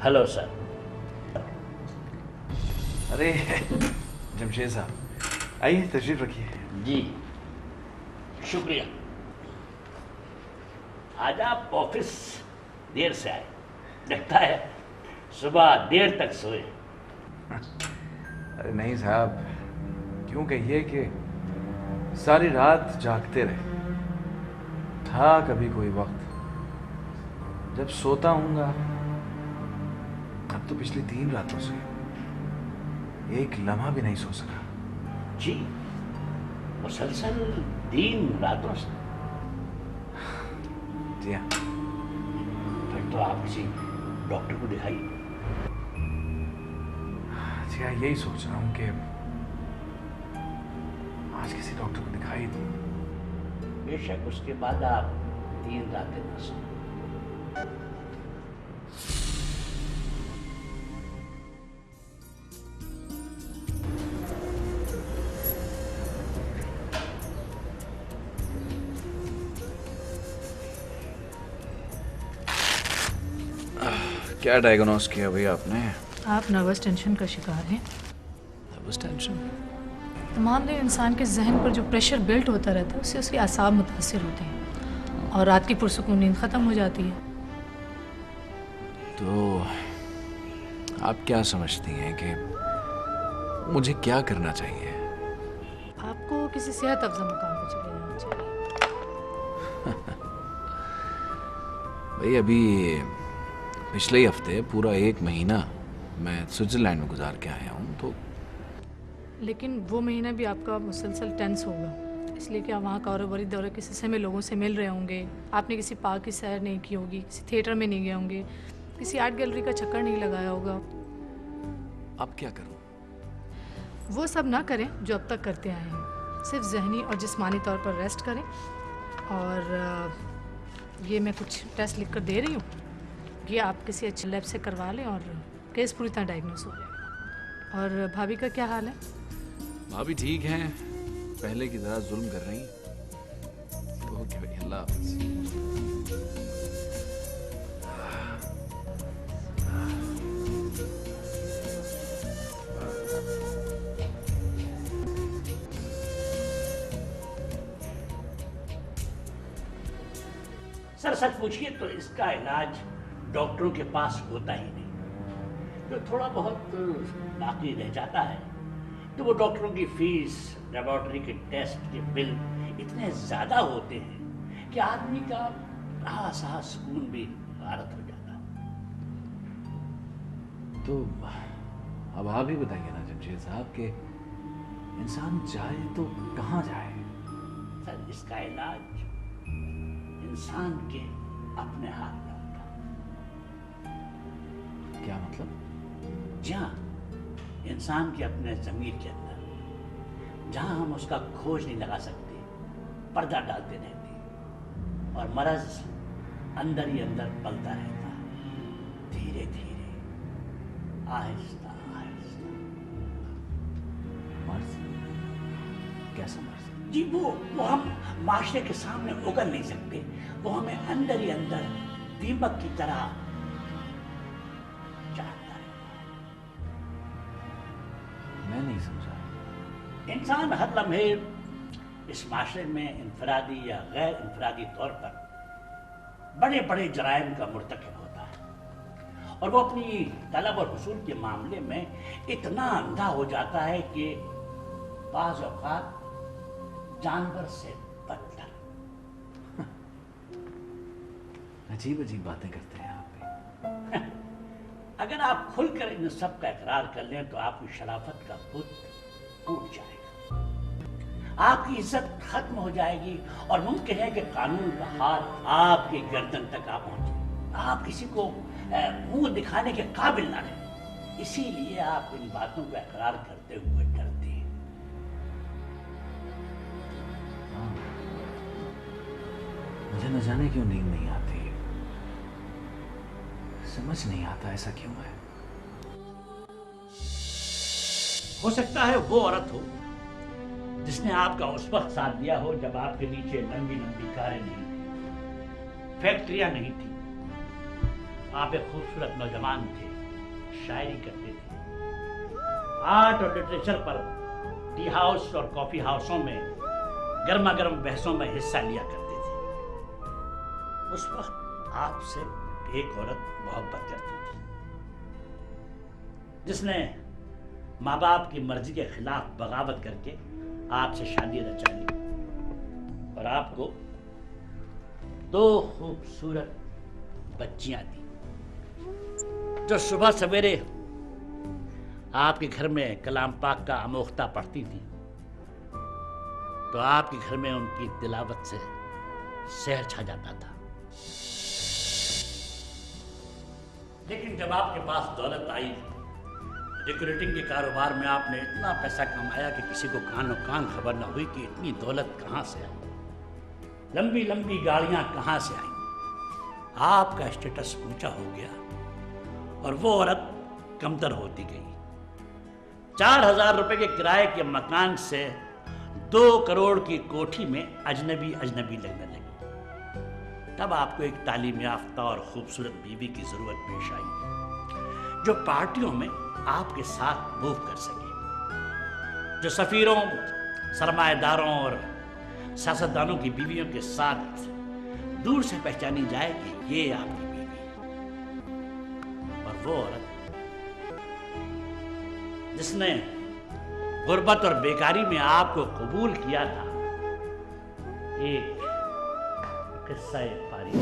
Hello sir. अरे जमशेद साहब आइए, तशरीफ रखिए। जी शुक्रिया। आज आप ऑफिस देर से आए, लगता है सुबह देर तक सोए। अरे नहीं साहब, क्यों कहिए कि सारी रात जागते रहे। था कभी कोई वक्त जब सोता हूँगा, अब तो पिछली 3 रातों से एक लम्हा भी नहीं सो सका। जी मुसलसल 3 रातों से? जी हाँ। फिर तो आप किसी डॉक्टर को दिखाइए। जी हाँ, यही सोच रहा हूँ कि आज किसी डॉक्टर को दिखाई दूँ। बेशक उसके बाद आप 3 रातें न सोए। क्या डायग्नोस किया भैया आपने? आप नर्वस टेंशन का शिकार हैं। Nervous tension? तमाम दिन इंसान के जहन पर जो प्रेशर बिल्ट होता रहता है उससे उसके आसाब मुतासिर होते हैं और रात की पुरसुकून नींद ख़त्म हो जाती है। तो आप क्या समझती हैं कि मुझे क्या करना चाहिए? आपको किसी सेहत अफजा मुकाम पर चले जाना चाहिए। भाई अभी पिछले ही हफ्ते पूरा 1 महीना मैं स्विट्ज़रलैंड में गुजार के आया हूँ। तो लेकिन वो महीना भी आपका मुसलसल टेंस होगा, इसलिए कि आप वहाँ कारोबारी दौरे के सिलसिले में लोगों से मिल रहे होंगे, आपने किसी पार्क की सैर नहीं की होगी, किसी थिएटर में नहीं गए होंगे, किसी आर्ट गैलरी का चक्कर नहीं लगाया होगा। अब क्या करूँ? वो सब ना करें जो अब तक करते आए हैं, सिर्फ जहनी और जिस्मानी तौर पर रेस्ट करें। और ये मैं कुछ टेस्ट लिख कर दे रही हूँ, ये आप किसी अच्छे लैब से करवा लें और केस पूरी तरह डायग्नोस हो जाएगा। और भाभी का क्या हाल है? भाभी ठीक हैं, पहले की तरह जुल्म कर रही हैं। ओके भाई, अल्लाह हाफ़िज़। सर सच पूछिए तो इसका इलाज डॉक्टरों के पास होता ही नहीं। जो थोड़ा बहुत बाकी रह जाता है तो वो डॉक्टरों की फीस, लेबोरेटरी के टेस्ट के बिल इतने ज़्यादा होते हैं कि आदमी का रहा सहा सुकून भी गारत हो जाता है। तो अब आप ही बताइए ना जमशेद साहब कि इंसान जाए तो कहाँ जाए? सर इसका इलाज इंसान के अपने हाथ में होता है। क्या मतलब? जहाँ इंसान के अपने ज़मीर के अंदर, जहाँ हम उसका खोज नहीं लगा सकते, पर्दा डालते रहते और मरज अंदर ही अंदर पलता रहता है, धीरे धीरे, आहिस्ता आहिस्ता। मर्ज? कैसा मर्ज? जी वो हम माशरे के सामने उगल नहीं सकते, वो हमें अंदर ही अंदर दीमक की तरह चाहता है। मैं नहीं समझा। इंसान हर लम्हे इस माशरे में इनफरादी या गैर इनफरादी तौर पर बड़े बड़े जराइम का मुर्तकिब होता है और वो अपनी तलब और हुसूल के मामले में इतना अंधा हो जाता है कि बाज़ औक़ात जानवर से बदतर। अजीब अजीब बातें करते हैं आप भी। अगर आप खुलकर इन सब का इकरार कर लें तो आपकी शराफत का बुत टूट जाएगा, आपकी इज्जत खत्म हो जाएगी और मुमकिन है कि कानून का हाथ आपके गर्दन तक आ पहुंचे। आप किसी को मुंह दिखाने के काबिल ना रहे, इसीलिए आप इन बातों का इकरार करते हुए डरते हैं। मुझे न जाने क्यों नींद नहीं आती, समझ नहीं आता ऐसा क्यों है। हो सकता है वो औरत हो जिसने आपका उस वक्त साथ दिया हो जब आपके नीचे लंबी लंबी कारें नहीं थी, फैक्ट्रियां नहीं थी, आप एक खूबसूरत नौजवान थे शायरी करते थे, आर्ट और लिटरेचर पर टी हाउस और कॉफी हाउसों में गर्मा गर्म बहसों में हिस्सा लिया करते थे। उस वक्त आपसे एक औरत मोहब्बत करती थी, जिसने माँ बाप की मर्जी के खिलाफ बगावत करके आपसे शादी रचा ली और आपको 2 खूबसूरत बच्चियां दी, जो सुबह सवेरे आपके घर में कलाम पाक का अमोख्ता पढ़ती थी तो आपके घर में उनकी तिलावत से शहर छा जाता था। लेकिन जब आपके पास दौलत आई, रिक्रूटिंग के कारोबार में आपने इतना पैसा कमाया कि किसी को कानो कान खबर न हुई कि इतनी दौलत कहाँ से आई, लंबी लंबी गाड़ियाँ कहाँ से आई, आपका स्टेटस ऊंचा हो गया और वो औरत कमतर होती गई। 4000 रुपए के किराए के मकान से 2 करोड़ की कोठी में अजनबी अजनबी लगने लगी। तब आपको एक तालीम याफ्ता और खूबसूरत बीवी की जरूरत पेश आई, जो पार्टियों में आपके साथ मूव कर सके, जो सफीरों, सरमाएदारों और सियासतदानों की बीवियों के साथ दूर से पहचानी जाए कि ये आपकी बीवी है। और वो औरत जिसने गुर्बत और बेकारी में आपको कबूल किया था, एक किस्सा पारी।